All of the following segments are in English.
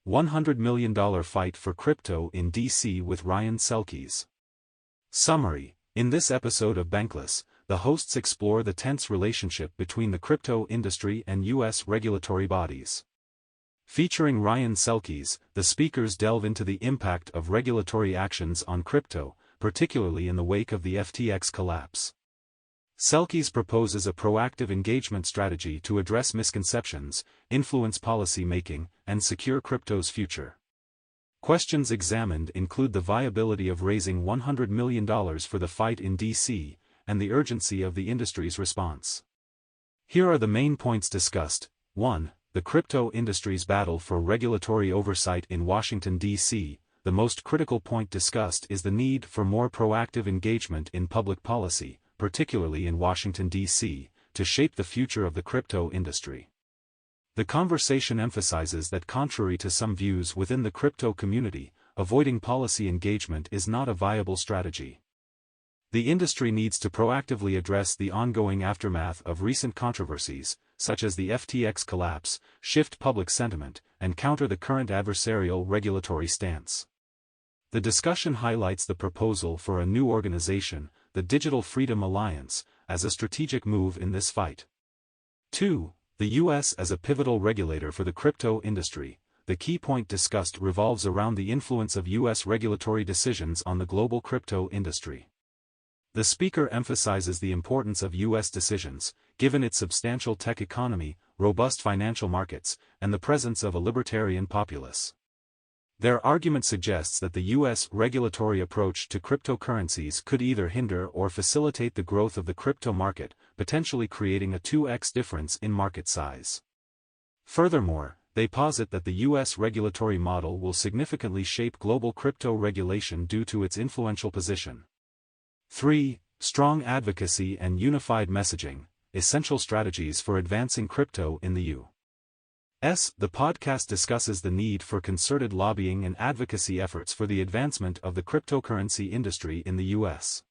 $100 million fight for crypto in DC with Ryan Selkis. Summary: in this episode of Bankless, the hosts explore the tense relationship between the crypto industry and U.S. regulatory bodies. Featuring Ryan Selkis, the speakers delve into the impact of regulatory actions on crypto, particularly in the wake of the FTX collapse. Selkis proposes a proactive engagement strategy to address misconceptions, influence policy making, and secure crypto's future. Questions examined include the viability of raising $100 million for the fight in DC, and the urgency of the industry's response. Here are the main points discussed. 1. The crypto industry's battle for regulatory oversight in Washington, D.C. The most critical point discussed is the need for more proactive engagement in public policy, particularly in Washington, D.C., to shape the future of the crypto industry. The conversation emphasizes that contrary to some views within the crypto community, avoiding policy engagement is not a viable strategy. The industry needs to proactively address the ongoing aftermath of recent controversies, such as the FTX collapse, shift public sentiment, and counter the current adversarial regulatory stance. The discussion highlights the proposal for a new organization, the Digital Freedom Alliance, as a strategic move in this fight. 2. The U.S. as a pivotal regulator for the crypto industry. The key point discussed revolves around the influence of U.S. regulatory decisions on the global crypto industry. The speaker emphasizes the importance of U.S. decisions, given its substantial tech economy, robust financial markets, and the presence of a libertarian populace. Their argument suggests that the U.S. regulatory approach to cryptocurrencies could either hinder or facilitate the growth of the crypto market, potentially creating a 2x difference in market size. Furthermore, they posit that the U.S. regulatory model will significantly shape global crypto regulation due to its influential position. 3. Strong advocacy and unified messaging, essential strategies for advancing crypto in the U.S. The podcast discusses the need for concerted lobbying and advocacy efforts for the advancement of the cryptocurrency industry in the U.S.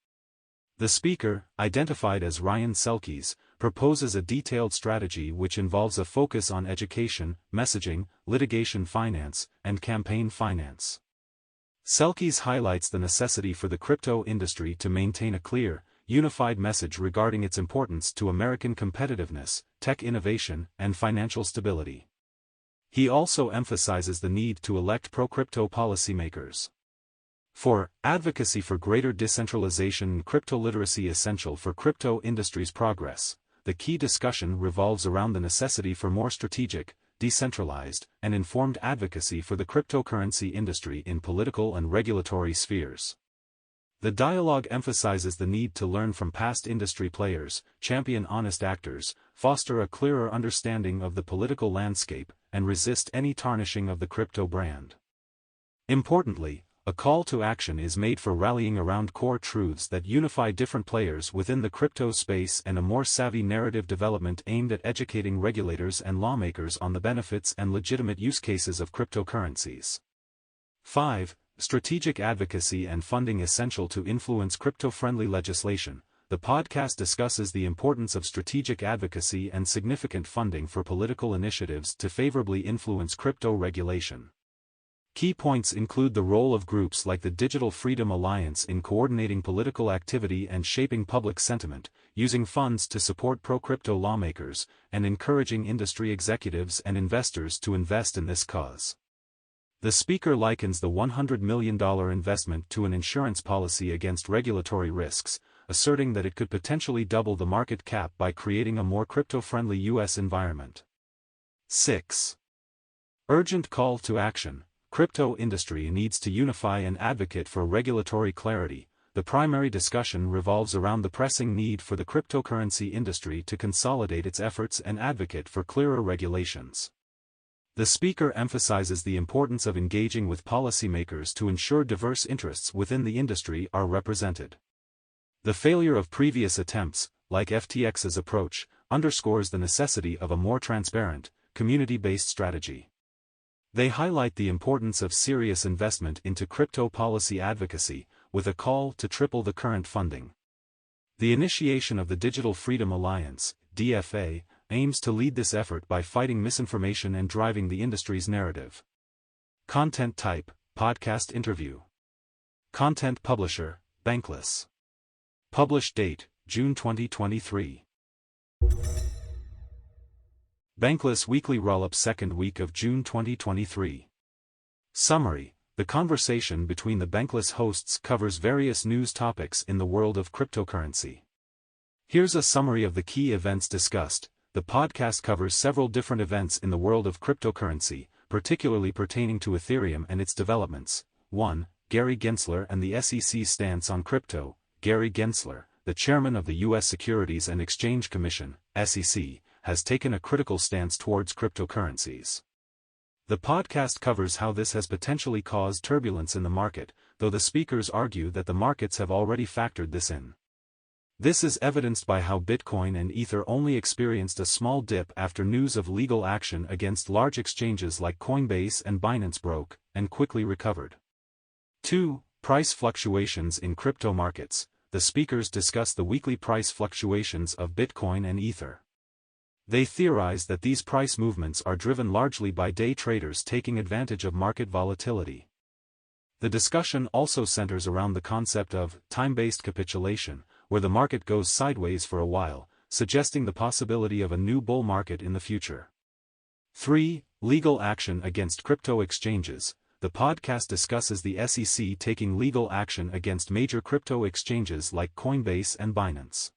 The speaker, identified as Ryan Selkis, proposes a detailed strategy which involves a focus on education, messaging, litigation finance, and campaign finance. Selkis highlights the necessity for the crypto industry to maintain a clear, unified message regarding its importance to American competitiveness, tech innovation, and financial stability. He also emphasizes the need to elect pro-crypto policymakers. 4. Advocacy for greater decentralization and crypto literacy essential for crypto industry's progress. The key discussion revolves around the necessity for more strategic, decentralized, and informed advocacy for the cryptocurrency industry in political and regulatory spheres. The dialogue emphasizes the need to learn from past industry players, champion honest actors, foster a clearer understanding of the political landscape, and resist any tarnishing of the crypto brand. Importantly, a call to action is made for rallying around core truths that unify different players within the crypto space and a more savvy narrative development aimed at educating regulators and lawmakers on the benefits and legitimate use cases of cryptocurrencies. 5. Strategic advocacy and funding essential to influence crypto-friendly legislation. The podcast discusses the importance of strategic advocacy and significant funding for political initiatives to favorably influence crypto regulation. Key points include the role of groups like the Digital Freedom Alliance in coordinating political activity and shaping public sentiment, using funds to support pro-crypto lawmakers, and encouraging industry executives and investors to invest in this cause. The speaker likens the $100 million investment to an insurance policy against regulatory risks, asserting that it could potentially double the market cap by creating a more crypto-friendly U.S. environment. 6. Urgent call to action. Crypto industry needs to unify and advocate for regulatory clarity. The primary discussion revolves around the pressing need for the cryptocurrency industry to consolidate its efforts and advocate for clearer regulations. The speaker emphasizes the importance of engaging with policymakers to ensure diverse interests within the industry are represented. The failure of previous attempts, like FTX's approach, underscores the necessity of a more transparent, community-based strategy. They highlight the importance of serious investment into crypto policy advocacy, with a call to triple the current funding. The initiation of the Digital Freedom Alliance, DFA, aims to lead this effort by fighting misinformation and driving the industry's narrative. Content type, podcast interview. Content publisher, Bankless. Published date, June 2023. Bankless Weekly Rollup, second week of June 2023. Summary: the conversation between the Bankless hosts covers various news topics in the world of cryptocurrency. Here's a summary of the key events discussed. The podcast covers several different events in the world of cryptocurrency, particularly pertaining to Ethereum and its developments. 1. Gary Gensler and the SEC's stance on crypto. Gary Gensler, the chairman of the U.S. Securities and Exchange Commission, SEC, has taken a critical stance towards cryptocurrencies. The podcast covers how this has potentially caused turbulence in the market, though the speakers argue that the markets have already factored this in. This is evidenced by how Bitcoin and Ether only experienced a small dip after news of legal action against large exchanges like Coinbase and Binance broke, and quickly recovered. 2. Price fluctuations in crypto markets. The speakers discuss the weekly price fluctuations of Bitcoin and Ether. They theorize that these price movements are driven largely by day traders taking advantage of market volatility. The discussion also centers around the concept of time-based capitulation, where the market goes sideways for a while, suggesting the possibility of a new bull market in the future. 3. Legal action against crypto exchanges. The podcast discusses the SEC taking legal action against major crypto exchanges like Coinbase and Binance.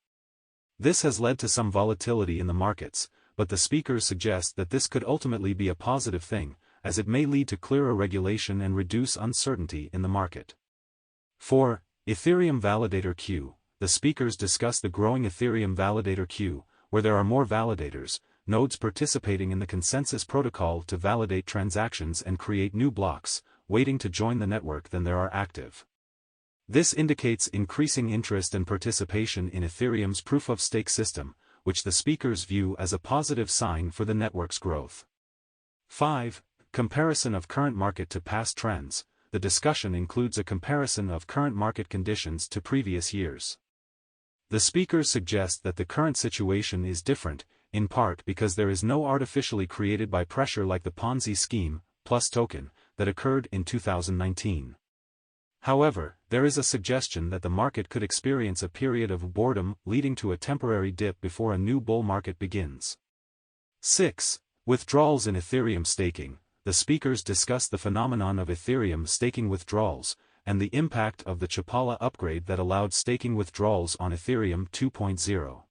This has led to some volatility in the markets, but the speakers suggest that this could ultimately be a positive thing, as it may lead to clearer regulation and reduce uncertainty in the market. 4. Ethereum Validator Queue. The speakers discuss the growing Ethereum Validator Queue, where there are more validators, nodes participating in the consensus protocol to validate transactions and create new blocks, waiting to join the network than there are active. This indicates increasing interest and participation in Ethereum's proof-of-stake system, which the speakers view as a positive sign for the network's growth. 5. Comparison of current market to past trends. The discussion includes a comparison of current market conditions to previous years. The speakers suggest that the current situation is different, in part because there is no artificially created by pressure like the Ponzi scheme, Plus token, that occurred in 2019. However, there is a suggestion that the market could experience a period of boredom leading to a temporary dip before a new bull market begins. 6. Withdrawals in Ethereum staking. The speakers discuss the phenomenon of Ethereum staking withdrawals, and the impact of the Chapala upgrade that allowed staking withdrawals on Ethereum 2.0.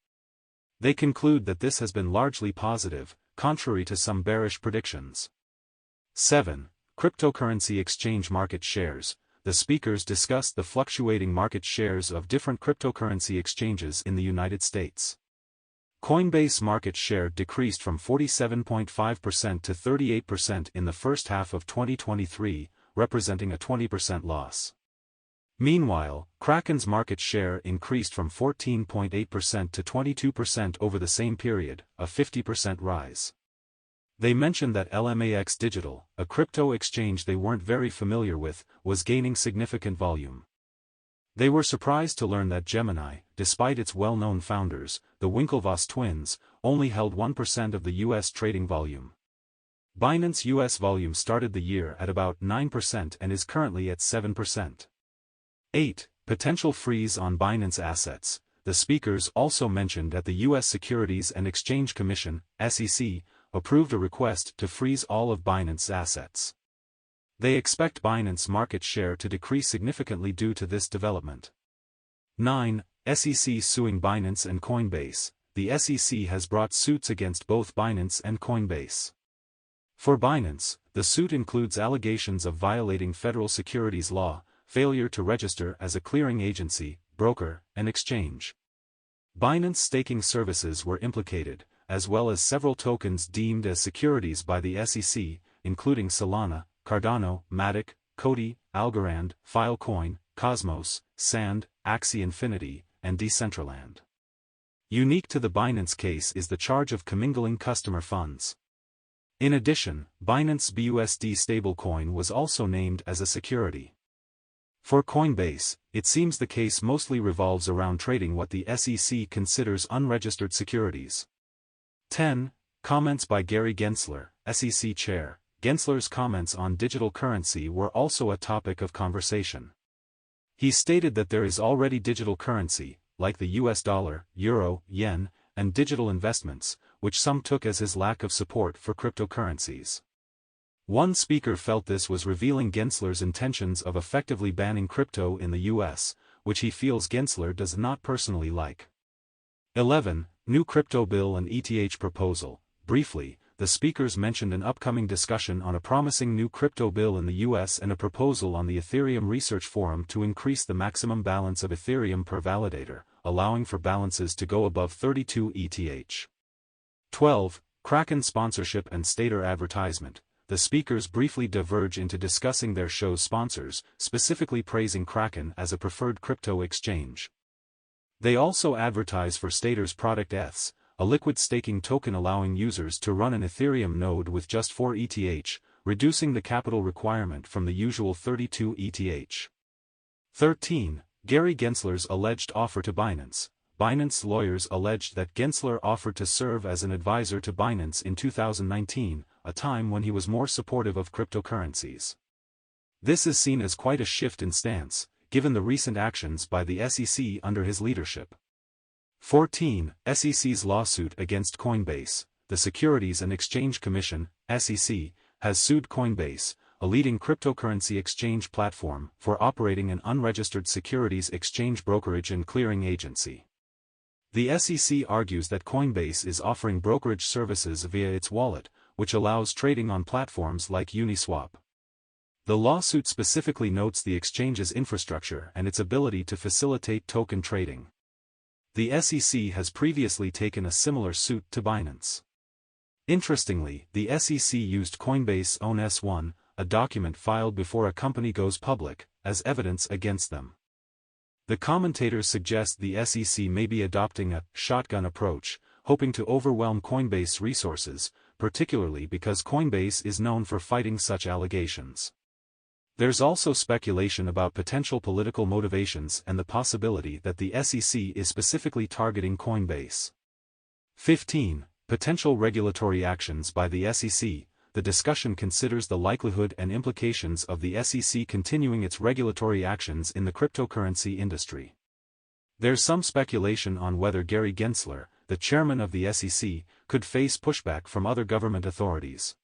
They conclude that this has been largely positive, contrary to some bearish predictions. 7. Cryptocurrency exchange market shares. The speakers discuss the fluctuating market shares of different cryptocurrency exchanges in the United States. Coinbase market share decreased from 47.5% to 38% in the first half of 2023, representing a 20% loss. Meanwhile, Kraken's market share increased from 14.8% to 22% over the same period, a 50% rise. They mentioned that LMAX Digital, a crypto exchange they weren't very familiar with, was gaining significant volume. They were surprised to learn that Gemini, despite its well-known founders, the Winklevoss twins, only held 1% of the U.S. trading volume. Binance U.S. volume started the year at about 9% and is currently at 7%. 8. Potential freeze on Binance assets. The speakers also mentioned that the U.S. Securities and Exchange Commission, SEC, approved a request to freeze all of Binance's assets. They expect Binance market share to decrease significantly due to this development. 9. SEC suing Binance and Coinbase. The SEC has brought suits against both Binance and Coinbase. For Binance, the suit includes allegations of violating federal securities law, failure to register as a clearing agency, broker, and exchange. Binance staking services were implicated, as well as several tokens deemed as securities by the SEC, including Solana, Cardano, Matic, Cody, Algorand, Filecoin, Cosmos, Sand, Axie Infinity, and Decentraland. Unique to the Binance case is the charge of commingling customer funds. In addition, Binance BUSD stablecoin was also named as a security. For Coinbase, it seems the case mostly revolves around trading what the SEC considers unregistered securities. 10. Comments by Gary Gensler, SEC Chair. Gensler's comments on digital currency were also a topic of conversation. He stated that there is already digital currency, like the US dollar, euro, yen, and digital investments, which some took as his lack of support for cryptocurrencies. One speaker felt this was revealing Gensler's intentions of effectively banning crypto in the US, which he feels Gensler does not personally like. 11. New crypto bill and ETH proposal. Briefly, the speakers mentioned an upcoming discussion on a promising new crypto bill in the US and a proposal on the Ethereum Research Forum to increase the maximum balance of Ethereum per validator, allowing for balances to go above 32 ETH. 12. Kraken sponsorship and stater advertisement. The speakers briefly diverge into discussing their show's sponsors, specifically praising Kraken as a preferred crypto exchange. They also advertise for Stater's product ETHs, a liquid staking token allowing users to run an Ethereum node with just 4 ETH, reducing the capital requirement from the usual 32 ETH. 13. Gary Gensler's alleged offer to Binance. Binance lawyers alleged that Gensler offered to serve as an advisor to Binance in 2019, a time when he was more supportive of cryptocurrencies. This is seen as quite a shift in stance, given the recent actions by the SEC under his leadership. 14. SEC's lawsuit against Coinbase. The Securities and Exchange Commission, SEC, has sued Coinbase, a leading cryptocurrency exchange platform, for operating an unregistered securities exchange brokerage and clearing agency. The SEC argues that Coinbase is offering brokerage services via its wallet, which allows trading on platforms like Uniswap. The lawsuit specifically notes the exchange's infrastructure and its ability to facilitate token trading. The SEC has previously taken a similar suit to Binance. Interestingly, the SEC used Coinbase's own S-1, a document filed before a company goes public, as evidence against them. The commentators suggest the SEC may be adopting a shotgun approach, hoping to overwhelm Coinbase resources, particularly because Coinbase is known for fighting such allegations. There's also speculation about potential political motivations and the possibility that the SEC is specifically targeting Coinbase. 15. Potential regulatory actions by the SEC. The discussion considers the likelihood and implications of the SEC continuing its regulatory actions in the cryptocurrency industry. There's some speculation on whether Gary Gensler, the chairman of the SEC, could face pushback from other government authorities.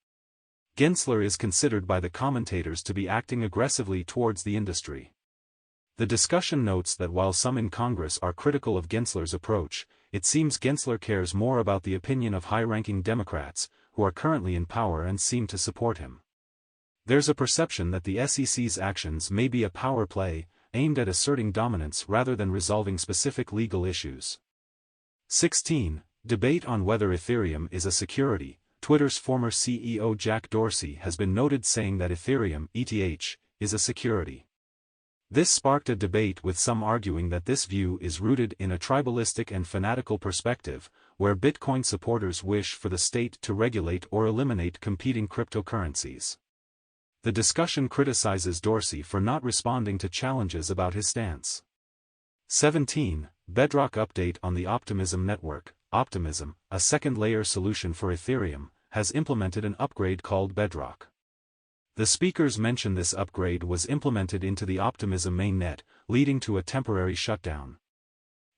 Gensler is considered by the commentators to be acting aggressively towards the industry. The discussion notes that while some in Congress are critical of Gensler's approach, it seems Gensler cares more about the opinion of high-ranking Democrats, who are currently in power and seem to support him. There's a perception that the SEC's actions may be a power play, aimed at asserting dominance rather than resolving specific legal issues. 16. Debate on whether Ethereum is a security. Twitter's former CEO Jack Dorsey has been noted saying that Ethereum, ETH, is a security. This sparked a debate with some arguing that this view is rooted in a tribalistic and fanatical perspective, where Bitcoin supporters wish for the state to regulate or eliminate competing cryptocurrencies. The discussion criticizes Dorsey for not responding to challenges about his stance. 17. Bedrock update on the Optimism network. Optimism, a second-layer solution for Ethereum, has implemented an upgrade called Bedrock. The speakers mention this upgrade was implemented into the Optimism mainnet, leading to a temporary shutdown.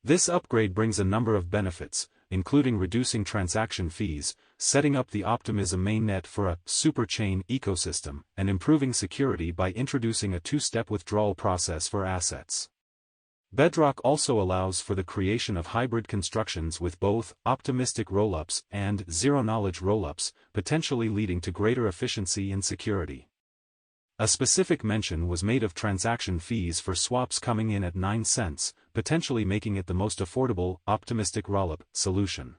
This upgrade brings a number of benefits, including reducing transaction fees, setting up the Optimism mainnet for a superchain ecosystem, and improving security by introducing a two-step withdrawal process for assets. Bedrock also allows for the creation of hybrid constructions with both optimistic rollups and zero-knowledge rollups, potentially leading to greater efficiency and security. A specific mention was made of transaction fees for swaps coming in at 9 cents, potentially making it the most affordable optimistic rollup solution.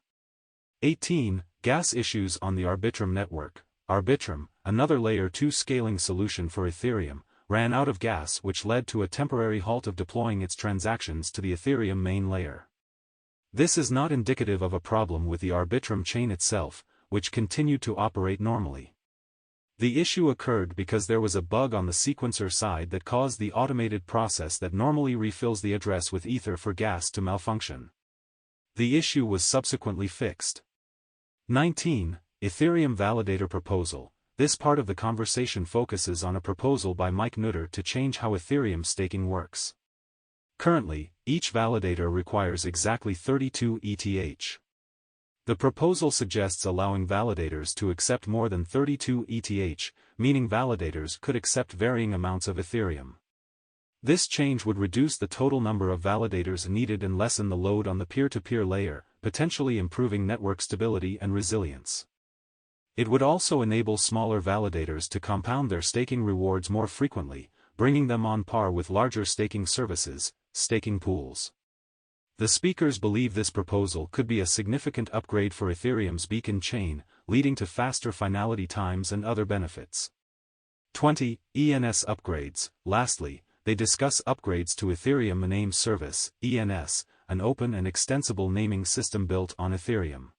18. Gas issues on the Arbitrum network. Arbitrum, another Layer 2 scaling solution for Ethereum, ran out of gas, which led to a temporary halt of deploying its transactions to the Ethereum main layer. This is not indicative of a problem with the Arbitrum chain itself, which continued to operate normally. The issue occurred because there was a bug on the sequencer side that caused the automated process that normally refills the address with Ether for gas to malfunction. The issue was subsequently fixed. 19. Ethereum validator proposal. This part of the conversation focuses on a proposal by Mike Nutter to change how Ethereum staking works. Currently, each validator requires exactly 32 ETH. The proposal suggests allowing validators to accept more than 32 ETH, meaning validators could accept varying amounts of Ethereum. This change would reduce the total number of validators needed and lessen the load on the peer-to-peer layer, potentially improving network stability and resilience. It would also enable smaller validators to compound their staking rewards more frequently, bringing them on par with larger staking services, staking pools. The speakers believe this proposal could be a significant upgrade for Ethereum's beacon chain, leading to faster finality times and other benefits. 20. ENS upgrades. Lastly, they discuss upgrades to Ethereum Name Service, ENS, an open and extensible naming system built on Ethereum.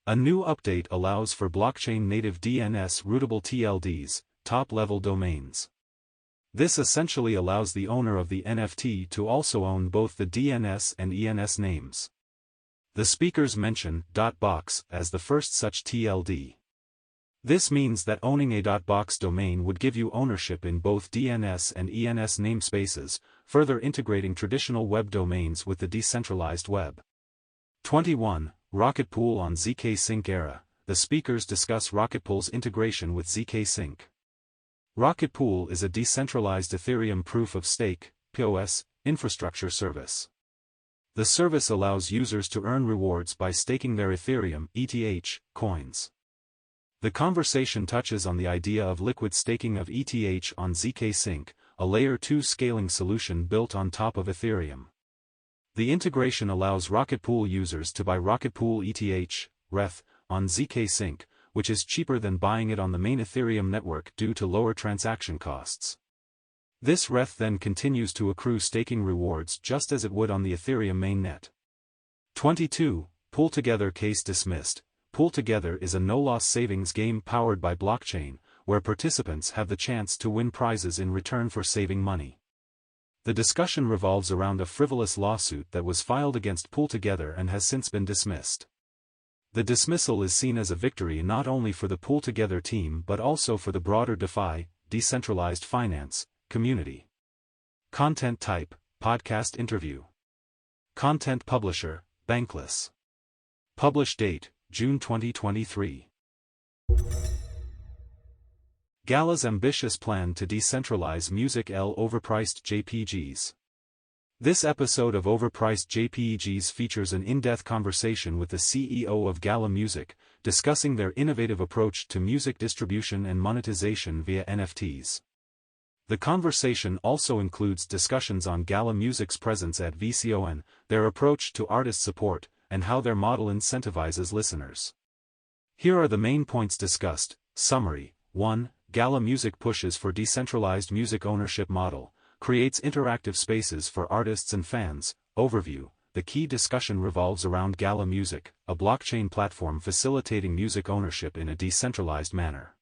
A new update allows for blockchain-native DNS routable TLDs, top-level domains. This essentially allows the owner of the NFT to also own both the DNS and ENS names. The speakers mention .box as the first such TLD. This means that owning a .box domain would give you ownership in both DNS and ENS namespaces, further integrating traditional web domains with the decentralized web. 21. Rocket Pool on ZK Sync era. The speakers discuss Rocket Pool's integration with ZK Sync. Rocket Pool is a decentralized Ethereum proof-of-stake (POS) infrastructure service. The service allows users to earn rewards by staking their Ethereum (ETH) coins. The conversation touches on the idea of liquid staking of ETH on ZK Sync, a Layer 2 scaling solution built on top of Ethereum. The integration allows Rocket Pool users to buy Rocket Pool ETH, RETH, on ZK Sync, which is cheaper than buying it on the main Ethereum network due to lower transaction costs. This RETH then continues to accrue staking rewards just as it would on the Ethereum mainnet. 22. Pool Together case dismissed. Pool Together is a no-loss savings game powered by blockchain, where participants have the chance to win prizes in return for saving money. The discussion revolves around a frivolous lawsuit that was filed against Pool Together and has since been dismissed. The dismissal is seen as a victory not only for the Pool Together team but also for the broader DeFi, decentralized finance, community. Content type, podcast interview. Content publisher, Bankless. Publish date, June 2023. Gala's ambitious plan to decentralize music. Overpriced JPGs. This episode of Overpriced JPEGs features an in-depth conversation with the CEO of Gala Music, discussing their innovative approach to music distribution and monetization via NFTs. The conversation also includes discussions on Gala Music's presence at VCON, their approach to artist support, and how their model incentivizes listeners. Here are the main points discussed. Summary. 1. Gala Music pushes for decentralized music ownership model, creates interactive spaces for artists and fans. Overview. The key discussion revolves around Gala Music, a blockchain platform facilitating music ownership in a decentralized manner.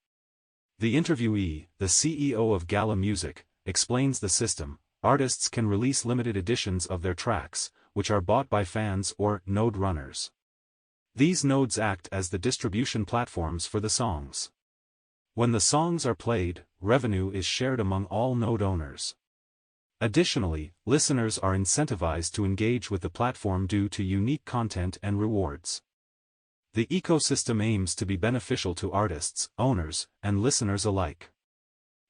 The interviewee, the CEO of Gala Music, explains the system. Artists can release limited editions of their tracks, which are bought by fans or node runners. These nodes act as the distribution platforms for the songs. When the songs are played, revenue is shared among all node owners. Additionally, listeners are incentivized to engage with the platform due to unique content and rewards. The ecosystem aims to be beneficial to artists, owners, and listeners alike.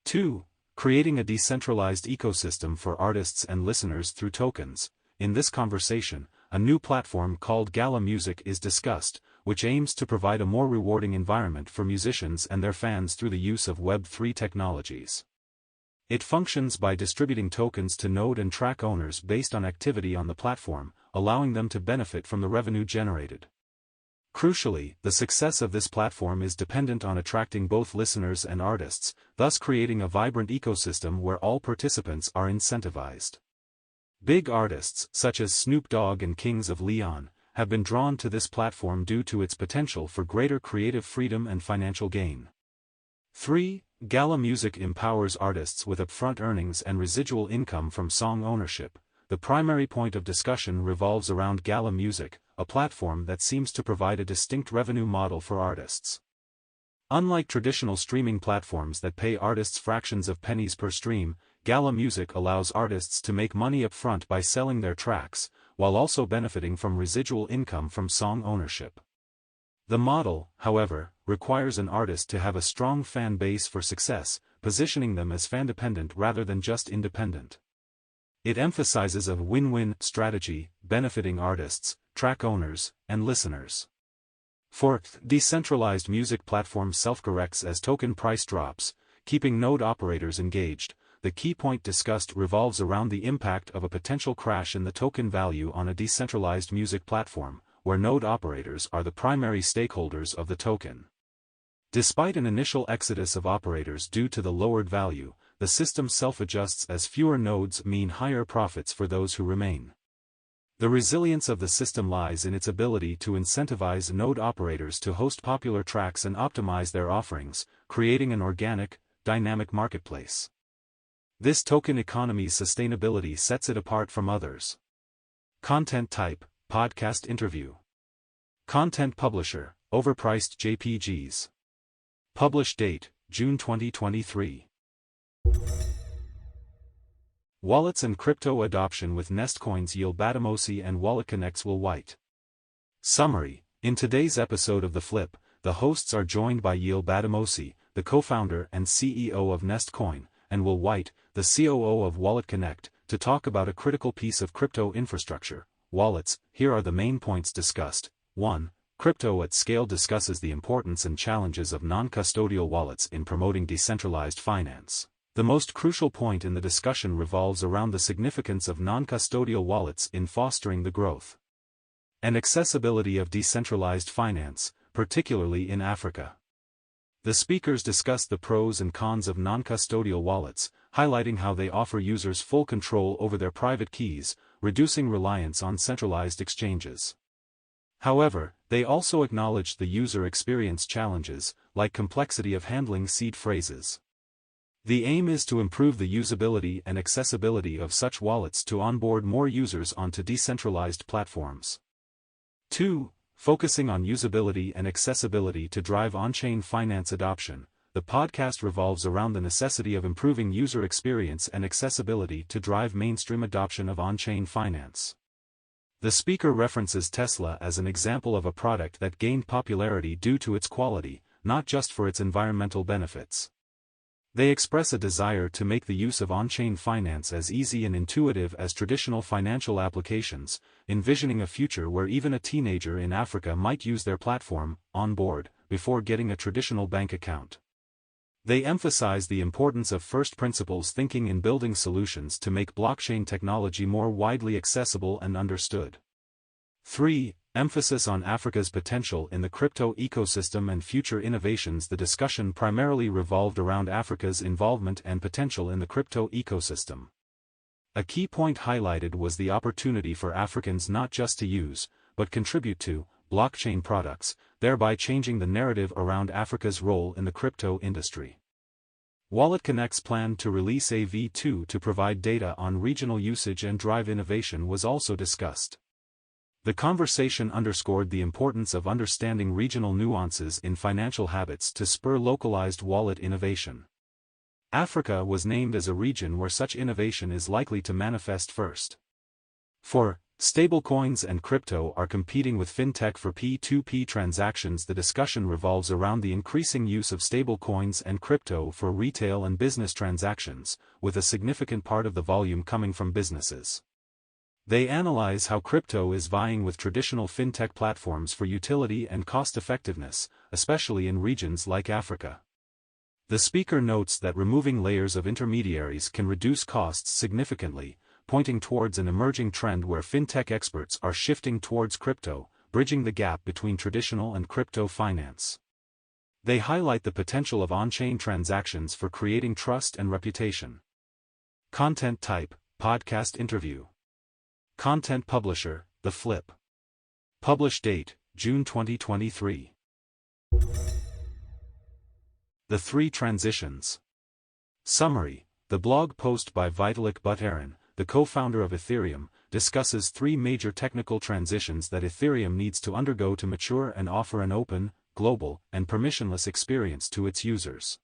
2. Creating a decentralized ecosystem for artists and listeners through tokens. In this conversation, a new platform called Gala Music is discussed, which aims to provide a more rewarding environment for musicians and their fans through the use of Web3 technologies. It functions by distributing tokens to node and track owners based on activity on the platform, allowing them to benefit from the revenue generated. Crucially, the success of this platform is dependent on attracting both listeners and artists, thus creating a vibrant ecosystem where all participants are incentivized. Big artists, such as Snoop Dogg and Kings of Leon, have been drawn to this platform due to its potential for greater creative freedom and financial gain. 3. Gala Music empowers artists with upfront earnings and residual income from song ownership. The primary point of discussion revolves around Gala Music, a platform that seems to provide a distinct revenue model for artists. Unlike traditional streaming platforms that pay artists fractions of pennies per stream, Gala Music allows artists to make money upfront by selling their tracks, while also benefiting from residual income from song ownership. The model, however, requires an artist to have a strong fan base for success, positioning them as fan-dependent rather than just independent. It emphasizes a win-win strategy, benefiting artists, track owners, and listeners. Fourth, decentralized music platform self-corrects as token price drops, keeping node operators engaged. The key point discussed revolves around the impact of a potential crash in the token value on a decentralized music platform, where node operators are the primary stakeholders of the token. Despite an initial exodus of operators due to the lowered value, the system self-adjusts as fewer nodes mean higher profits for those who remain. The resilience of the system lies in its ability to incentivize node operators to host popular tracks and optimize their offerings, creating an organic, dynamic marketplace. This token economy's sustainability sets it apart from others. Content type, podcast interview. Content publisher, overpriced JPGs. Publish date, June 2023. Wallets and crypto adoption with Nestcoin's Yiel Badamosi and WalletConnect's Will White. Summary: in today's episode of The Flip, the hosts are joined by Yiel Badamosi, the co-founder and CEO of Nestcoin, and Will White, the COO of WalletConnect, to talk about a critical piece of crypto infrastructure, wallets. Here are the main points discussed. 1. Crypto at Scale discusses the importance and challenges of non-custodial wallets in promoting decentralized finance. The most crucial point in the discussion revolves around the significance of non-custodial wallets in fostering the growth and accessibility of decentralized finance, particularly in Africa. The speakers discussed the pros and cons of non-custodial wallets, highlighting how they offer users full control over their private keys, reducing reliance on centralized exchanges. However, they also acknowledged the user experience challenges, like complexity of handling seed phrases. The aim is to improve the usability and accessibility of such wallets to onboard more users onto decentralized platforms. 2. Focusing on usability and accessibility to drive on-chain finance adoption, the podcast revolves around the necessity of improving user experience and accessibility to drive mainstream adoption of on-chain finance. The speaker references Tesla as an example of a product that gained popularity due to its quality, not just for its environmental benefits. They express a desire to make the use of on-chain finance as easy and intuitive as traditional financial applications, envisioning a future where even a teenager in Africa might use their platform, on board, before getting a traditional bank account. They emphasize the importance of first principles thinking in building solutions to make blockchain technology more widely accessible and understood. 3. Emphasis on Africa's potential in the crypto ecosystem and future innovations. The discussion primarily revolved around Africa's involvement and potential in the crypto ecosystem. A key point highlighted was the opportunity for Africans not just to use, but contribute to, blockchain products, thereby changing the narrative around Africa's role in the crypto industry. WalletConnect's plan to release a V2 to provide data on regional usage and drive innovation was also discussed. The conversation underscored the importance of understanding regional nuances in financial habits to spur localized wallet innovation. Africa was named as a region where such innovation is likely to manifest first. 4. Stablecoins and crypto are competing with fintech for P2P transactions. The discussion revolves around the increasing use of stablecoins and crypto for retail and business transactions, with a significant part of the volume coming from businesses. They analyze how crypto is vying with traditional fintech platforms for utility and cost-effectiveness, especially in regions like Africa. The speaker notes that removing layers of intermediaries can reduce costs significantly, pointing towards an emerging trend where fintech experts are shifting towards crypto, bridging the gap between traditional and crypto finance. They highlight the potential of on-chain transactions for creating trust and reputation. Content type, podcast interview. Content publisher, The Flip. Publish date, June 2023. The Three Transitions. Summary: the blog post by Vitalik Buterin, the co-founder of Ethereum, discusses three major technical transitions that Ethereum needs to undergo to mature and offer an open, global, and permissionless experience to its users.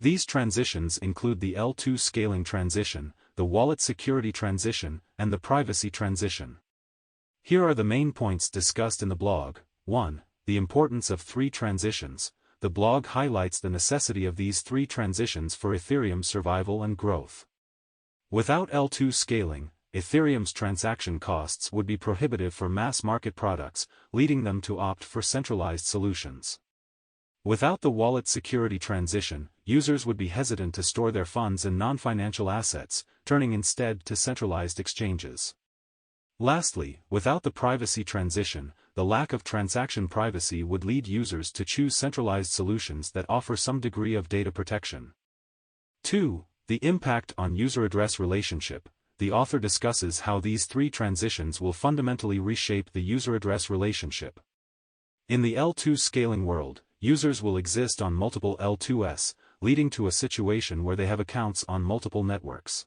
These transitions include the L2 scaling transition, the wallet security transition, and the privacy transition. Here are the main points discussed in the blog. 1. The importance of three transitions. The blog highlights the necessity of these three transitions for Ethereum's survival and growth. Without L2 scaling, Ethereum's transaction costs would be prohibitive for mass-market products, leading them to opt for centralized solutions. Without the wallet security transition, users would be hesitant to store their funds in non-financial assets, turning instead to centralized exchanges. Lastly, without the privacy transition, the lack of transaction privacy would lead users to choose centralized solutions that offer some degree of data protection. 2. The impact on user-address relationship. The author discusses how these three transitions will fundamentally reshape the user-address relationship. In the L2 scaling world, users will exist on multiple L2s, leading to a situation where they have accounts on multiple networks.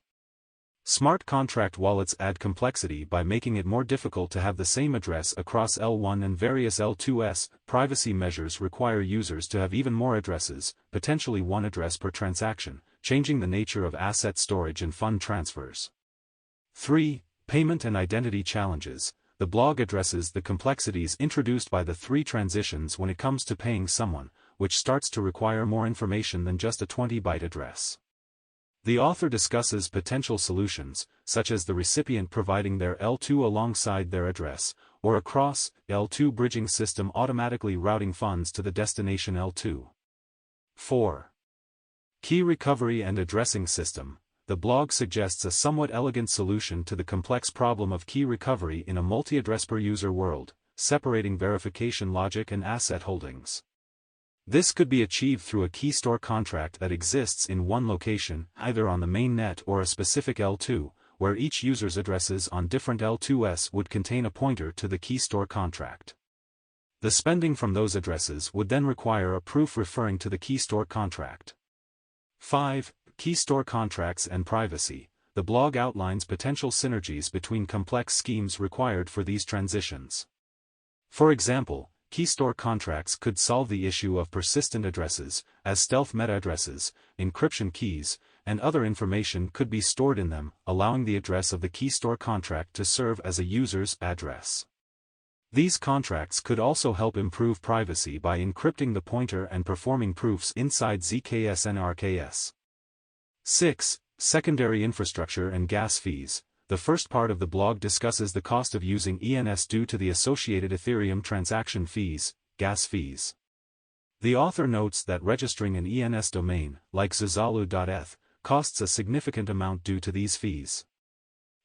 Smart contract wallets add complexity by making it more difficult to have the same address across L1 and various L2s. Privacy measures require users to have even more addresses, potentially one address per transaction, changing the nature of asset storage and fund transfers. 3. Payment and identity challenges. The blog addresses the complexities introduced by the three transitions when it comes to paying someone, which starts to require more information than just a 20-byte address. The author discusses potential solutions, such as the recipient providing their L2 alongside their address, or a cross-L2 bridging system automatically routing funds to the destination L2. 4. Key recovery and addressing system. The blog suggests a somewhat elegant solution to the complex problem of key recovery in a multi-address per user world, separating verification logic and asset holdings. This could be achieved through a key store contract that exists in one location, either on the main net or a specific L2, where each user's addresses on different L2s would contain a pointer to the key store contract. The spending from those addresses would then require a proof referring to the key store contract. 5. Key store contracts and privacy. The blog outlines potential synergies between complex schemes required for these transitions. For example, key store contracts could solve the issue of persistent addresses, as stealth meta-addresses, encryption keys, and other information could be stored in them, allowing the address of the key store contract to serve as a user's address. These contracts could also help improve privacy by encrypting the pointer and performing proofs inside ZKS and RKS. 6. Secondary infrastructure and gas fees. The first part of the blog discusses the cost of using ENS due to the associated Ethereum transaction fees, gas fees. The author notes that registering an ENS domain, like Zazalu.eth, costs a significant amount due to these fees.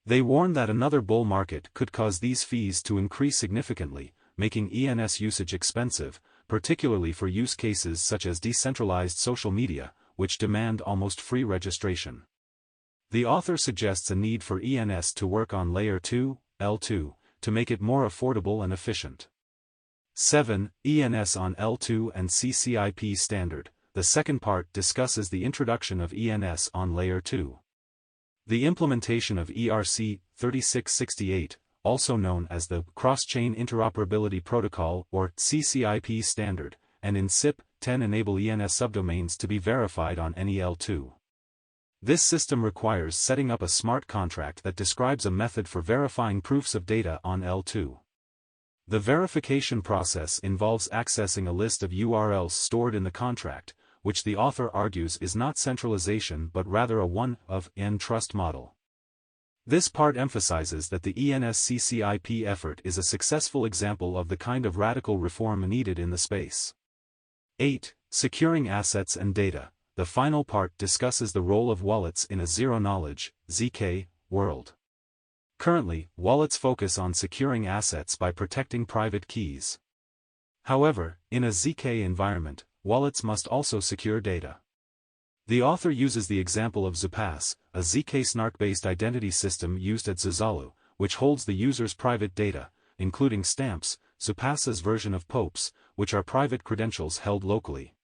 They warn that another bull market could cause these fees to increase significantly, making ENS usage expensive, particularly for use cases such as decentralized social media, which demand almost free registration. The author suggests a need for ENS to work on Layer 2, L2, to make it more affordable and efficient. 7. ENS on L2 and CCIP standard. The second part discusses the introduction of ENS on Layer 2. The implementation of ERC 3668, also known as the Cross-Chain Interoperability Protocol or CCIP standard, and in CIP 10 enable ENS subdomains to be verified on any L2. This system requires setting up a smart contract that describes a method for verifying proofs of data on L2. The verification process involves accessing a list of URLs stored in the contract, which the author argues is not centralization but rather a one-of-n trust model. This part emphasizes that the ENS CCIP effort is a successful example of the kind of radical reform needed in the space. 8. Securing assets and data. The final part discusses the role of wallets in a zero-knowledge (ZK) world. Currently, wallets focus on securing assets by protecting private keys. However, in a ZK environment, wallets must also secure data. The author uses the example of Zupass, a ZK snark-based identity system used at Zazalu, which holds the user's private data, including stamps, Zupass's version of POPs, which are private credentials held locally.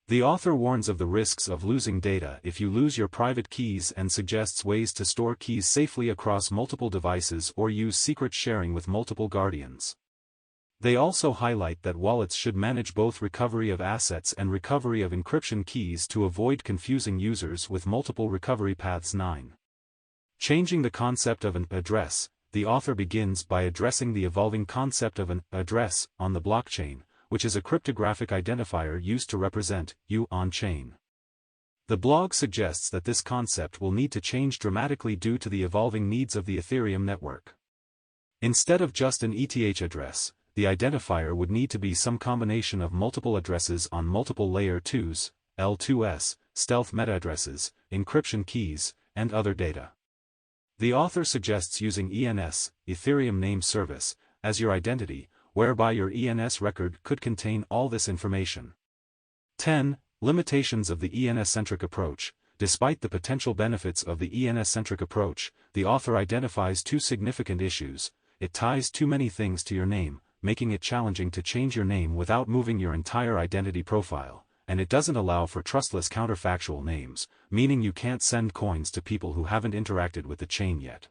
The author warns of the risks of losing data if you lose your private keys and suggests ways to store keys safely across multiple devices or use secret sharing with multiple guardians. They also highlight that wallets should manage both recovery of assets and recovery of encryption keys to avoid confusing users with multiple recovery paths. 9. Changing the concept of an address. The author begins by addressing the evolving concept of an address on the blockchain, which is a cryptographic identifier used to represent you on-chain. The blog suggests that this concept will need to change dramatically due to the evolving needs of the Ethereum network. Instead of just an ETH address, the identifier would need to be some combination of multiple addresses on multiple layer 2s, L2s, stealth meta-addresses, encryption keys, and other data. The author suggests using ENS, Ethereum Name Service, as your identity, whereby your ENS record could contain all this information. 10. Limitations of the ENS-centric approach. Despite the potential benefits of the ENS-centric approach, the author identifies two significant issues. It ties too many things to your name, making it challenging to change your name without moving your entire identity profile, and it doesn't allow for trustless counterfactual names, meaning you can't send coins to people who haven't interacted with the chain yet.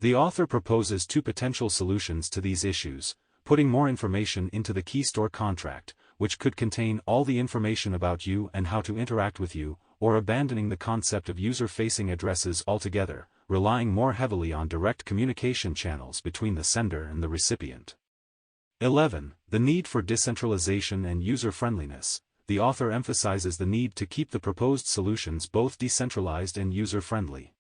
The author proposes two potential solutions to these issues: putting more information into the key store contract, which could contain all the information about you and how to interact with you, or abandoning the concept of user-facing addresses altogether, relying more heavily on direct communication channels between the sender and the recipient. 11. The need for decentralization and user-friendliness. The author emphasizes the need to keep the proposed solutions both decentralized and user-friendly.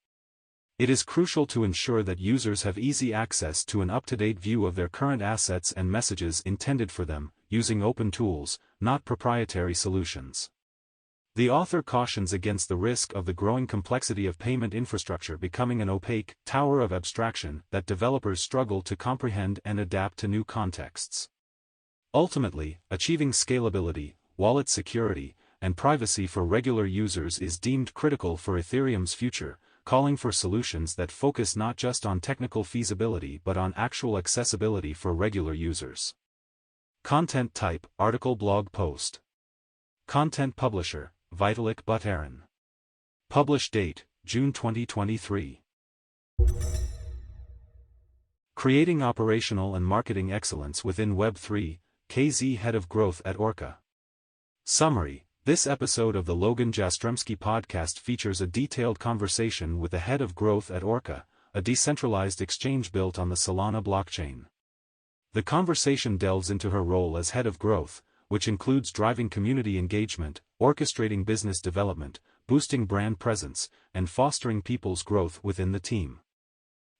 It is crucial to ensure that users have easy access to an up-to-date view of their current assets and messages intended for them, using open tools, not proprietary solutions. The author cautions against the risk of the growing complexity of payment infrastructure becoming an opaque tower of abstraction that developers struggle to comprehend and adapt to new contexts. Ultimately, achieving scalability, wallet security, and privacy for regular users is deemed critical for Ethereum's future, calling for solutions that focus not just on technical feasibility but on actual accessibility for regular users. Content type: article, blog post. Content publisher: Vitalik Buterin. Publish date: June 2023. Creating operational and marketing excellence within Web3, KZ head of growth at Orca. Summary: this episode of the Logan Jastremski podcast features a detailed conversation with the head of growth at Orca, a decentralized exchange built on the Solana blockchain. The conversation delves into her role as head of growth, which includes driving community engagement, orchestrating business development, boosting brand presence, and fostering people's growth within the team.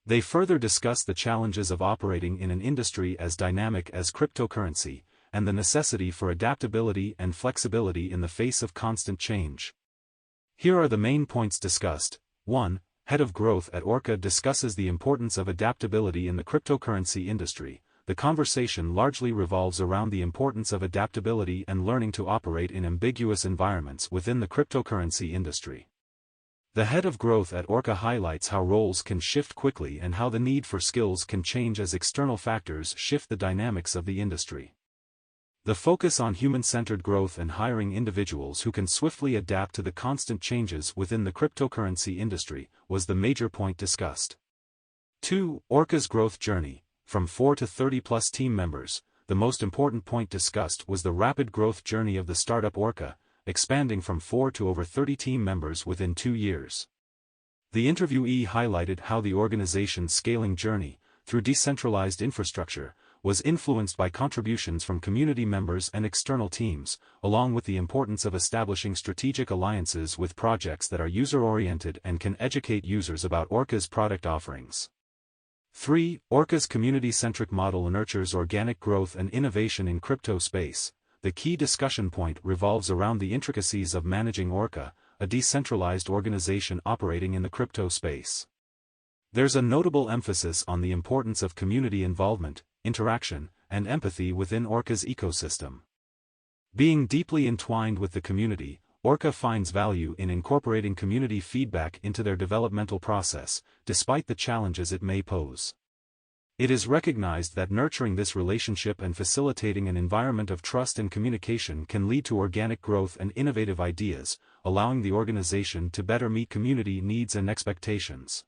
They further discuss the challenges of operating in an industry as dynamic as cryptocurrency, and the necessity for adaptability and flexibility in the face of constant change. Here are the main points discussed. 1. Head of growth at Orca discusses the importance of adaptability in the cryptocurrency industry. The conversation largely revolves around the importance of adaptability and learning to operate in ambiguous environments within the cryptocurrency industry. The head of growth at Orca highlights how roles can shift quickly and how the need for skills can change as external factors shift the dynamics of the industry. The focus on human-centered growth and hiring individuals who can swiftly adapt to the constant changes within the cryptocurrency industry was the major point discussed. 2. Orca's growth journey. From 4 to 30-plus team members, the most important point discussed was the rapid growth journey of the startup Orca, expanding from 4 to over 30 team members within 2 years. The interviewee highlighted how the organization's scaling journey, through decentralized infrastructure, was influenced by contributions from community members and external teams, along with the importance of establishing strategic alliances with projects that are user-oriented and can educate users about Orca's product offerings. 3. Orca's community-centric model nurtures organic growth and innovation in crypto space. The key discussion point revolves around the intricacies of managing Orca, a decentralized organization operating in the crypto space. There's a notable emphasis on the importance of community involvement, interaction, and empathy within Orca's ecosystem. Being deeply entwined with the community, Orca finds value in incorporating community feedback into their developmental process, despite the challenges it may pose. It is recognized that nurturing this relationship and facilitating an environment of trust and communication can lead to organic growth and innovative ideas, allowing the organization to better meet community needs and expectations.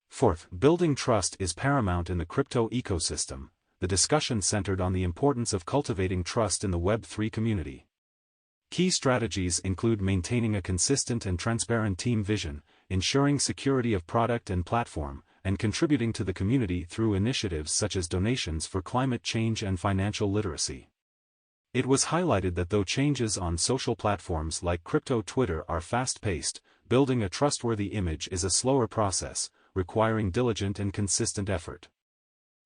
4. Building trust is paramount in the crypto ecosystem. the discussion centered on the importance of cultivating trust in the Web3 community. Key strategies include maintaining a consistent and transparent team vision, ensuring security of product and platform, and contributing to the community through initiatives such as donations for climate change and financial literacy. It was highlighted that though changes on social platforms like crypto Twitter are fast-paced, building a trustworthy image is a slower process, requiring diligent and consistent effort.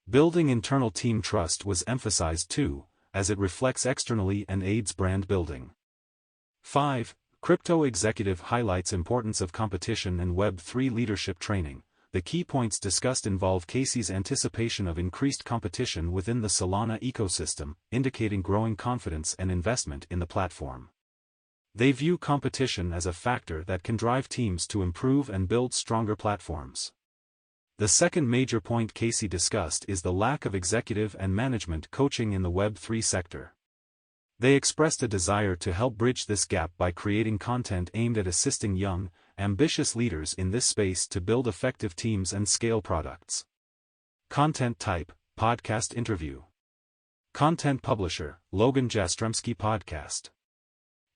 Building internal team trust was emphasized too, as it reflects externally and aids brand building. 5. Crypto executive highlights importance of competition and Web3 leadership training. The key points discussed involve Casey's anticipation of increased competition within the Solana ecosystem, indicating growing confidence and investment in the platform. They view competition as a factor that can drive teams to improve and build stronger platforms. The second major point Casey discussed is the lack of executive and management coaching in the Web3 sector. They expressed a desire to help bridge this gap by creating content aimed at assisting young, ambitious leaders in this space to build effective teams and scale products. Content type, podcast interview. Content publisher, Logan Jastremski Podcast.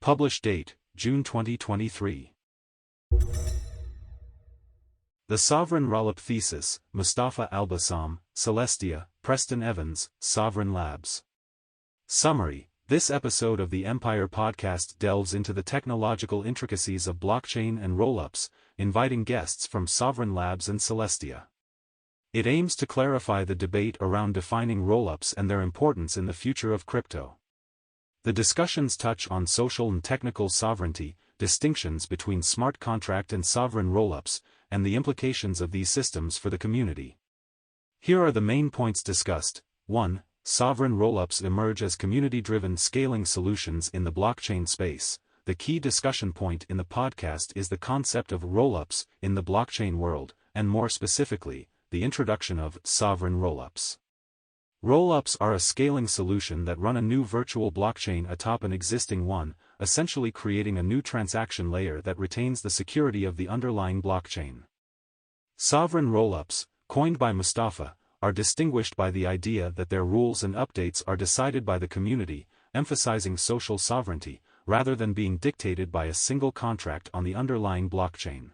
Publish date, June 2023. The Sovereign Rollup Thesis, Mustafa Al-Bassam, Celestia, Preston Evans, Sovereign Labs. Summary. This episode of the Empire Podcast delves into the technological intricacies of blockchain and rollups, inviting guests from Sovereign Labs and Celestia. It aims to clarify the debate around defining rollups and their importance in the future of crypto. The discussions touch on social and technical sovereignty, distinctions between smart contract and sovereign rollups, and the implications of these systems for the community. Here are the main points discussed. 1. Sovereign rollups emerge as community-driven scaling solutions in the blockchain space. The key discussion point in the podcast is the concept of rollups in the blockchain world, and more specifically, the introduction of sovereign rollups. Rollups are a scaling solution that run a new virtual blockchain atop an existing one, essentially creating a new transaction layer that retains the security of the underlying blockchain. Sovereign rollups, coined by Mustafa, are distinguished by the idea that their rules and updates are decided by the community, emphasizing social sovereignty, rather than being dictated by a single contract on the underlying blockchain.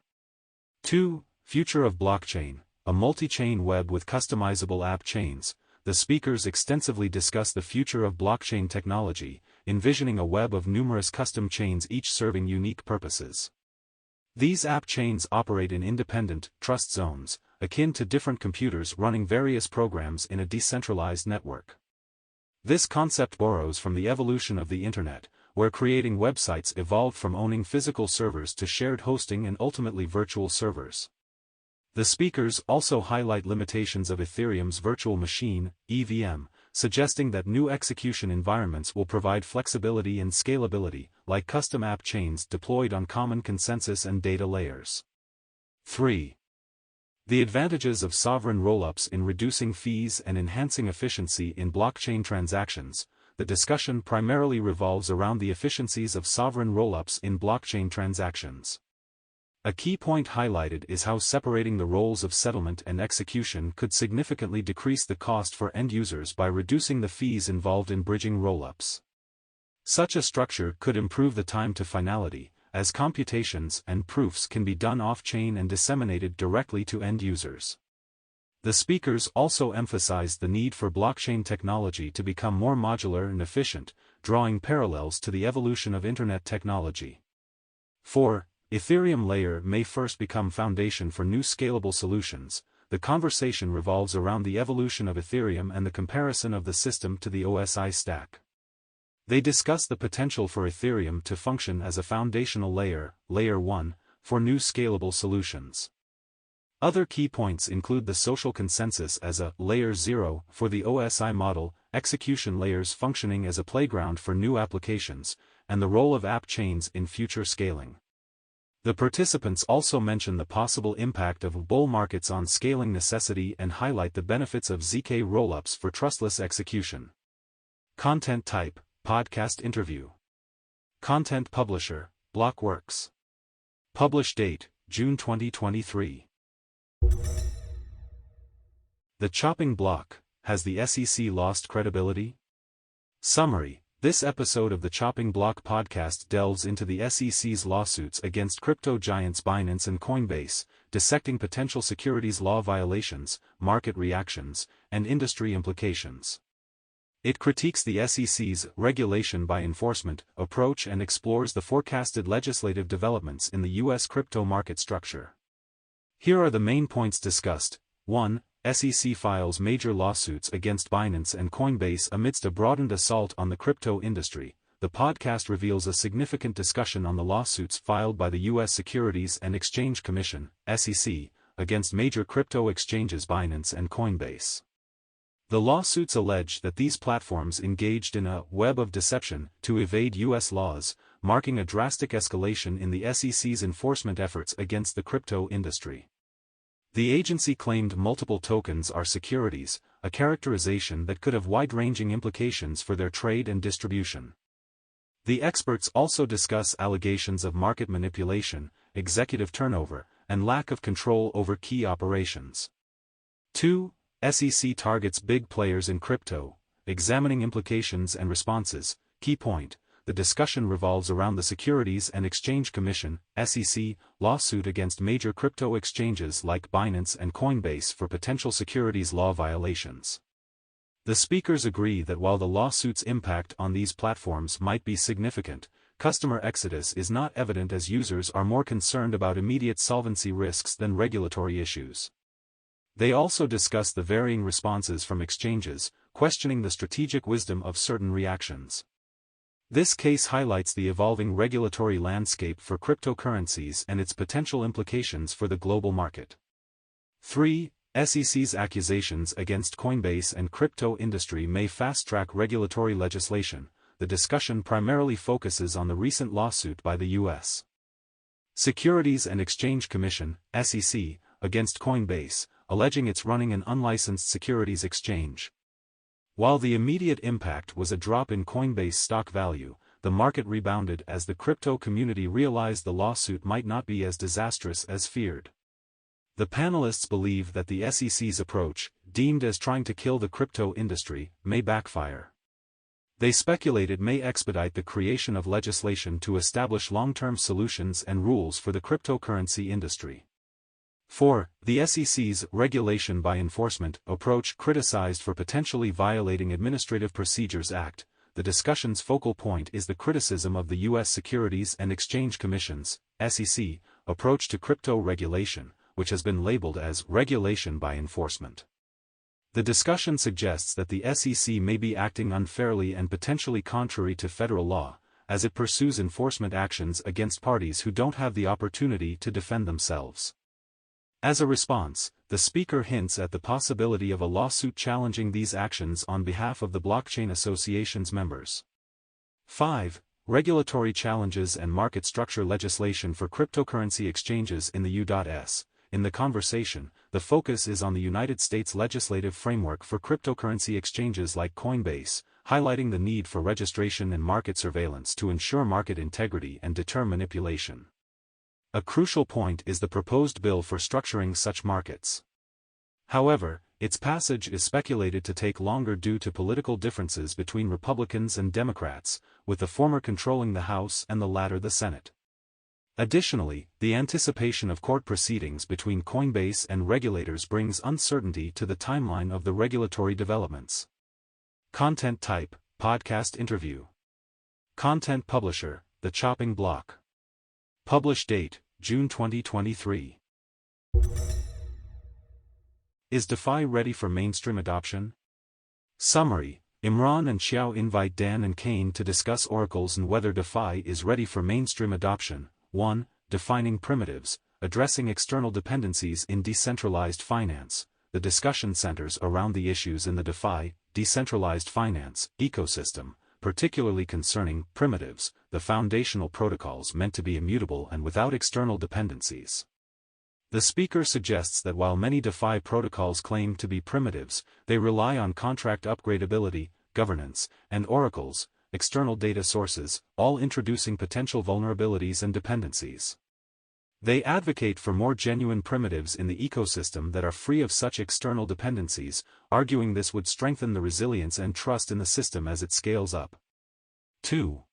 2. Future of blockchain, a multi-chain web with customizable app chains. The speakers extensively discuss the future of blockchain technology, envisioning a web of numerous custom chains each serving unique purposes. These app chains operate in independent, trust zones, akin to different computers running various programs in a decentralized network. This concept borrows from the evolution of the Internet, where creating websites evolved from owning physical servers to shared hosting and ultimately virtual servers. The speakers also highlight limitations of Ethereum's virtual machine, EVM, suggesting that new execution environments will provide flexibility and scalability, like custom app chains deployed on common consensus and data layers. 3. The advantages of sovereign rollups in reducing fees and enhancing efficiency in blockchain transactions. The discussion primarily revolves around the efficiencies of sovereign rollups in blockchain transactions. A key point highlighted is how separating the roles of settlement and execution could significantly decrease the cost for end users by reducing the fees involved in bridging rollups. Such a structure could improve the time to finality, as computations and proofs can be done off-chain and disseminated directly to end users. The speakers also emphasized the need for blockchain technology to become more modular and efficient, drawing parallels to the evolution of Internet technology. 4. Ethereum layer may first become foundation for new scalable solutions. The conversation revolves around the evolution of Ethereum and the comparison of the system to the OSI stack. They discuss the potential for Ethereum to function as a foundational layer, Layer 1, for new scalable solutions. Other key points include the social consensus as a Layer 0 for the OSI model, execution layers functioning as a playground for new applications, and the role of app chains in future scaling. The participants also mention the possible impact of bull markets on scaling necessity and highlight the benefits of ZK rollups for trustless execution. Content type, podcast interview. Content publisher, Blockworks. Publish date, June 2023. The Chopping Block, has the SEC lost credibility? Summary: this episode of the Chopping Block podcast delves into the SEC's lawsuits against crypto giants Binance and Coinbase, dissecting potential securities law violations, market reactions, and industry implications. It critiques the SEC's regulation by enforcement approach and explores the forecasted legislative developments in the U.S. crypto market structure. Here are the main points discussed. 1. SEC files major lawsuits against Binance and Coinbase amidst a broadened assault on the crypto industry. The podcast reveals a significant discussion on the lawsuits filed by the U.S. Securities and Exchange Commission, SEC, against major crypto exchanges Binance and Coinbase. The lawsuits allege that these platforms engaged in a web of deception to evade U.S. laws, marking a drastic escalation in the SEC's enforcement efforts against the crypto industry. The agency claimed multiple tokens are securities, a characterization that could have wide-ranging implications for their trade and distribution. The experts also discuss allegations of market manipulation, executive turnover, and lack of control over key operations. 2. SEC targets big players in crypto, examining implications and responses. Key point: the discussion revolves around the Securities and Exchange Commission, SEC, lawsuit against major crypto exchanges like Binance and Coinbase for potential securities law violations. The speakers agree that while the lawsuit's impact on these platforms might be significant, customer exodus is not evident as users are more concerned about immediate solvency risks than regulatory issues. They also discuss the varying responses from exchanges, questioning the strategic wisdom of certain reactions. This case highlights the evolving regulatory landscape for cryptocurrencies and its potential implications for the global market. 3. SEC's accusations against Coinbase and crypto industry may fast-track regulatory legislation. The discussion primarily focuses on the recent lawsuit by the U.S. Securities and Exchange Commission, SEC, against Coinbase, alleging it's running an unlicensed securities exchange. While the immediate impact was a drop in Coinbase stock value, the market rebounded as the crypto community realized the lawsuit might not be as disastrous as feared. The panelists believe that the SEC's approach, deemed as trying to kill the crypto industry, may backfire. They speculate it may expedite the creation of legislation to establish long-term solutions and rules for the cryptocurrency industry. 4. The SEC's regulation by enforcement approach criticized for potentially violating Administrative Procedures Act. The discussion's focal point is the criticism of the U.S. Securities and Exchange Commission's, SEC, approach to crypto regulation, which has been labeled as regulation by enforcement. The discussion suggests that the SEC may be acting unfairly and potentially contrary to federal law, as it pursues enforcement actions against parties who don't have the opportunity to defend themselves. As a response, the speaker hints at the possibility of a lawsuit challenging these actions on behalf of the Blockchain Association's members. 5. Regulatory challenges and market structure legislation for cryptocurrency exchanges in the U.S. In the conversation, the focus is on the United States legislative framework for cryptocurrency exchanges like Coinbase, highlighting the need for registration and market surveillance to ensure market integrity and deter manipulation. A crucial point is the proposed bill for structuring such markets. However, its passage is speculated to take longer due to political differences between Republicans and Democrats, with the former controlling the House and the latter the Senate. Additionally, the anticipation of court proceedings between Coinbase and regulators brings uncertainty to the timeline of the regulatory developments. Content type: podcast interview. Content publisher: The Chopping Block. Publish date: June 2023. Is DeFi ready for mainstream adoption? Summary: Imran and Xiao invite Dan and Kane to discuss oracles and whether DeFi is ready for mainstream adoption. 1. Defining primitives, addressing external dependencies in decentralized finance. The discussion centers around the issues in the DeFi, decentralized finance, ecosystem, particularly concerning primitives, the foundational protocols meant to be immutable and without external dependencies. The speaker suggests that while many DeFi protocols claim to be primitives, they rely on contract upgradability, governance, and oracles, external data sources, all introducing potential vulnerabilities and dependencies. They advocate for more genuine primitives in the ecosystem that are free of such external dependencies, arguing this would strengthen the resilience and trust in the system as it scales up. 2.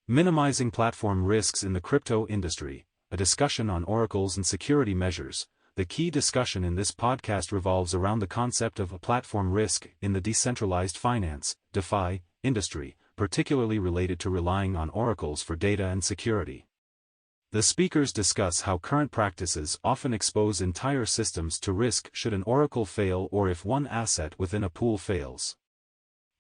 Minimizing platform risks in the crypto industry, a discussion on oracles and security measures. The key discussion in this podcast revolves around the concept of a platform risk in the decentralized finance, DeFi, industry, particularly related to relying on oracles for data and security. The speakers discuss how current practices often expose entire systems to risk should an oracle fail or if one asset within a pool fails.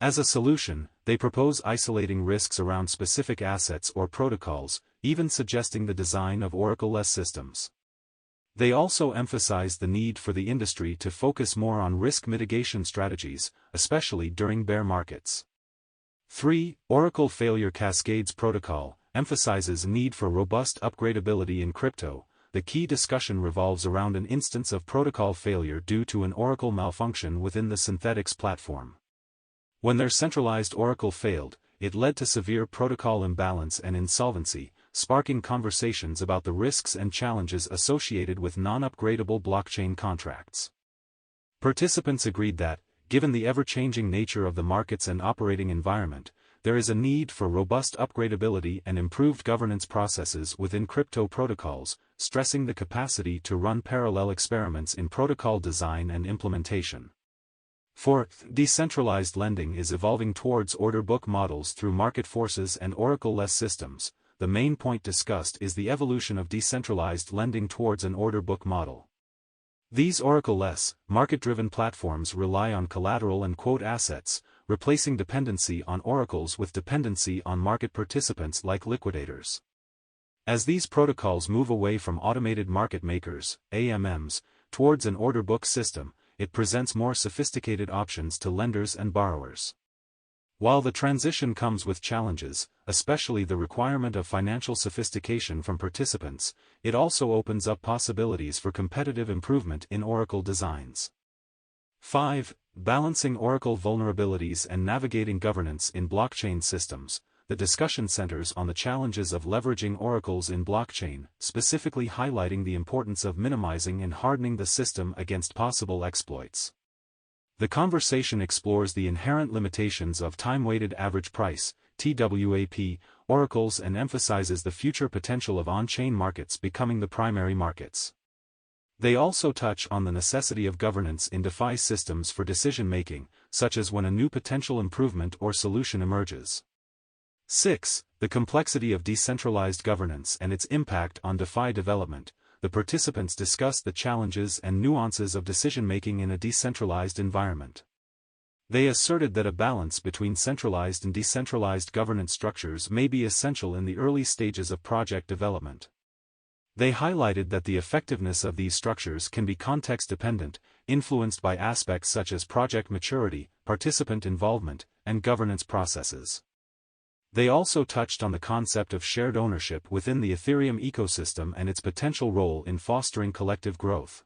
As a solution, they propose isolating risks around specific assets or protocols, even suggesting the design of oracle-less systems. They also emphasize the need for the industry to focus more on risk mitigation strategies, especially during bear markets. 3. Oracle Failure Cascades Protocol emphasizes need for robust upgradability in crypto. The key discussion revolves around an instance of protocol failure due to an oracle malfunction within the Synthetix platform. When their centralized oracle failed, it led to severe protocol imbalance and insolvency, sparking conversations about the risks and challenges associated with non-upgradable blockchain contracts. Participants agreed that, given the ever-changing nature of the markets and operating environment, there is a need for robust upgradability and improved governance processes within crypto protocols, stressing the capacity to run parallel experiments in protocol design and implementation. 4. Decentralized lending is evolving towards order book models through market forces and oracle-less systems. The main point discussed is the evolution of decentralized lending towards an order book model. These oracle-less, market-driven platforms rely on collateral and quote assets, replacing dependency on oracles with dependency on market participants like liquidators. As these protocols move away from automated market makers, AMMs, towards an order book system, it presents more sophisticated options to lenders and borrowers. While the transition comes with challenges, especially the requirement of financial sophistication from participants, it also opens up possibilities for competitive improvement in oracle designs. 5. Balancing oracle vulnerabilities and navigating governance in blockchain systems. The discussion centers on the challenges of leveraging oracles in blockchain, specifically highlighting the importance of minimizing and hardening the system against possible exploits. The conversation explores the inherent limitations of time-weighted average price, TWAP, oracles and emphasizes the future potential of on-chain markets becoming the primary markets. They also touch on the necessity of governance in DeFi systems for decision-making, such as when a new potential improvement or solution emerges. 6. The complexity of decentralized governance and its impact on DeFi development. The participants discuss the challenges and nuances of decision-making in a decentralized environment. They asserted that a balance between centralized and decentralized governance structures may be essential in the early stages of project development. They highlighted that the effectiveness of these structures can be context-dependent, influenced by aspects such as project maturity, participant involvement, and governance processes. They also touched on the concept of shared ownership within the Ethereum ecosystem and its potential role in fostering collective growth.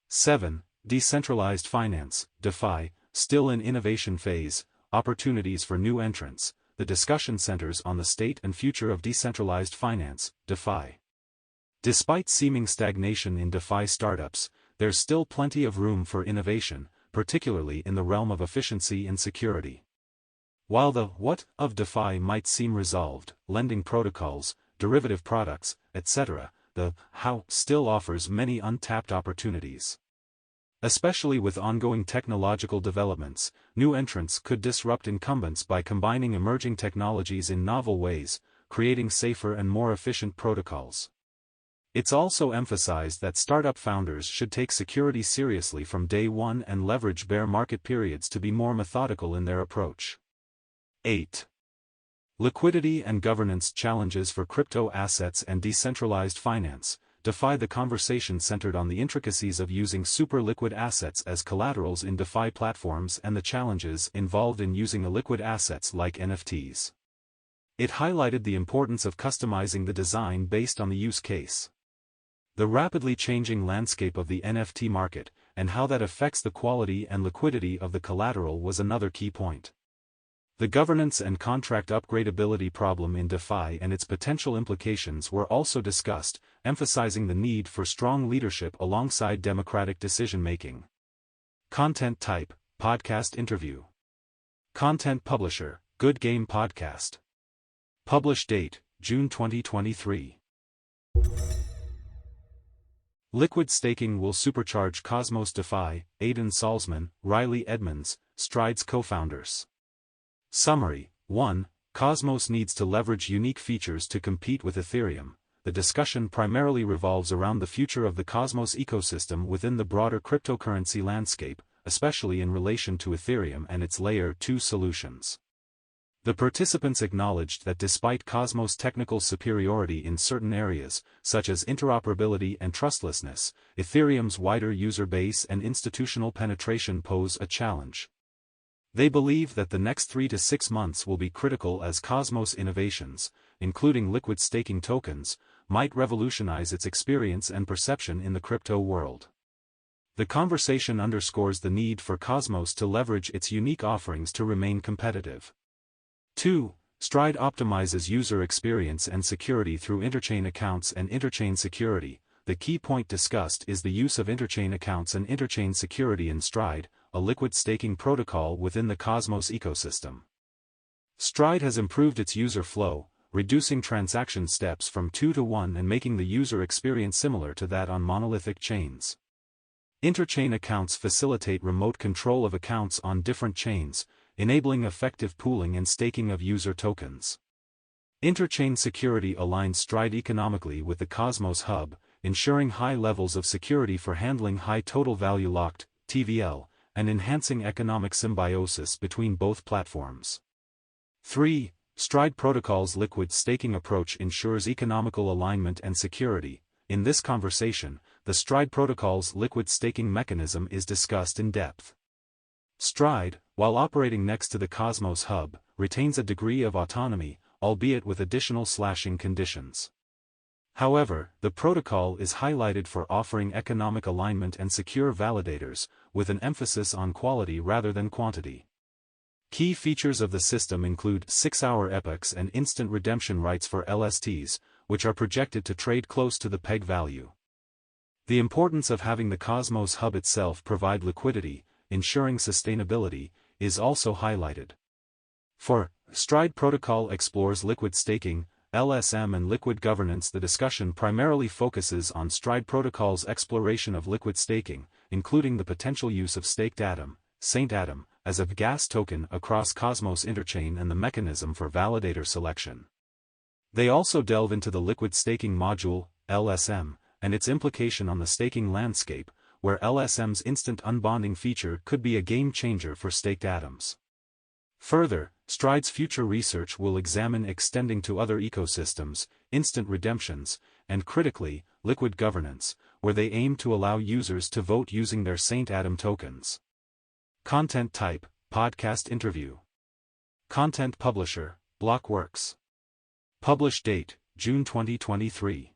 7. Decentralized finance, DeFi, still in innovation phase, opportunities for new entrants. The discussion centers on the state and future of decentralized finance, DeFi. Despite seeming stagnation in DeFi startups, there's still plenty of room for innovation, particularly in the realm of efficiency and security. While the what of DeFi might seem resolved, lending protocols, derivative products, etc., the how still offers many untapped opportunities. Especially with ongoing technological developments, new entrants could disrupt incumbents by combining emerging technologies in novel ways, creating safer and more efficient protocols. It's also emphasized that startup founders should take security seriously from day one and leverage bear market periods to be more methodical in their approach. 8. Liquidity and governance challenges for crypto assets and decentralized finance. DeFi. The conversation centered on the intricacies of using super liquid assets as collaterals in DeFi platforms and the challenges involved in using illiquid assets like NFTs. It highlighted the importance of customizing the design based on the use case. The rapidly changing landscape of the NFT market, and how that affects the quality and liquidity of the collateral was another key point. The governance and contract upgradability problem in DeFi and its potential implications were also discussed, emphasizing the need for strong leadership alongside democratic decision-making. Content type, podcast interview. Content publisher, Good Game Podcast. Publish date, June 2023. Liquid staking will supercharge Cosmos DeFi, Aidan Salzman, Riley Edmonds, Stride's co-founders. Summary: 1. Cosmos needs to leverage unique features to compete with Ethereum. The discussion primarily revolves around the future of the Cosmos ecosystem within the broader cryptocurrency landscape, especially in relation to Ethereum and its Layer 2 solutions. The participants acknowledged that despite Cosmos' technical superiority in certain areas, such as interoperability and trustlessness, Ethereum's wider user base and institutional penetration pose a challenge. They believe that the next 3 to 6 months will be critical as Cosmos innovations, including liquid staking tokens, might revolutionize its experience and perception in the crypto world. The conversation underscores the need for Cosmos to leverage its unique offerings to remain competitive. 2. Stride optimizes user experience and security through interchain accounts and interchain security. The key point discussed is the use of interchain accounts and interchain security in Stride, a liquid staking protocol within the Cosmos ecosystem. Stride has improved its user flow, reducing transaction steps from 2 to 1 and making the user experience similar to that on monolithic chains. Interchain accounts facilitate remote control of accounts on different chains, enabling effective pooling and staking of user tokens. Interchain security aligns Stride economically with the Cosmos Hub, ensuring high levels of security for handling high total value locked (TVL), and enhancing economic symbiosis between both platforms. 3. Stride Protocol's liquid staking approach ensures economical alignment and security. In this conversation, the Stride Protocol's liquid staking mechanism is discussed in depth. Stride, while operating next to the Cosmos Hub, retains a degree of autonomy, albeit with additional slashing conditions. However, the protocol is highlighted for offering economic alignment and secure validators, with an emphasis on quality rather than quantity. Key features of the system include 6-hour epochs and instant redemption rights for LSTs, which are projected to trade close to the peg value. The importance of having the Cosmos Hub itself provide liquidity, ensuring sustainability, is also highlighted. 4. Stride Protocol explores liquid staking, LSM and liquid governance. The discussion primarily focuses on Stride Protocol's exploration of liquid staking, including the potential use of staked Atom, Saint Atom, as a gas token across Cosmos Interchain and the mechanism for validator selection. They also delve into the liquid staking module, LSM, and its implication on the staking landscape, where LSM's instant unbonding feature could be a game-changer for staked atoms. Further, Stride's future research will examine extending to other ecosystems, instant redemptions, and critically, liquid governance, where they aim to allow users to vote using their Saint Atom tokens. Content type, podcast interview. Content publisher, Blockworks. Publish date, June 2023.